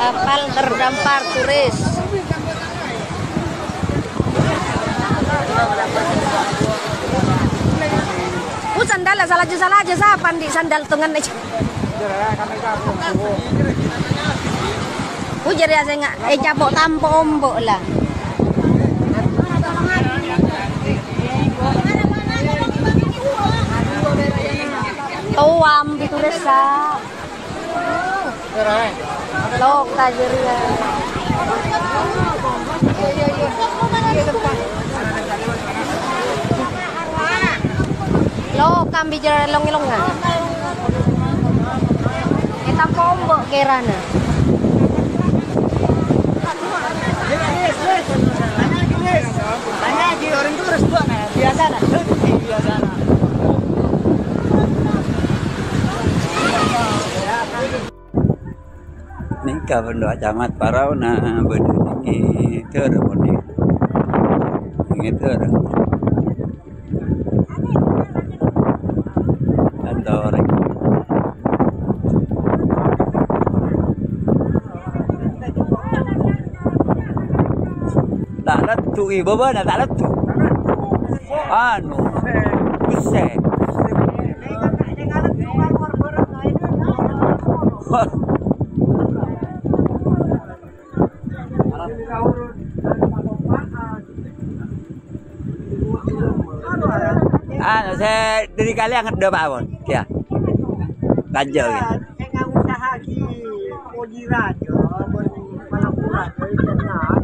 Kapal terdampar turis. Sandal salah aja sapan di sandal tungan aja. Ujar ya saya nggak capok tampo ombok lah. Tuam itu resa. Lok tajirnya. Lo kami jalan long-longan. Kita pombok kerana. Tanya di orang itu harus buat biasa nah. Biasa nah. Nikah benda camat parau na berdiri termoni. Ini terang. Ada orang. Tak letu ibu mana tak letu. Anu, besar. Anu saya dari kalian ada Pak Bon, ya. Raja gitu. Saya usaha ki Pojira jo, Malapura jo,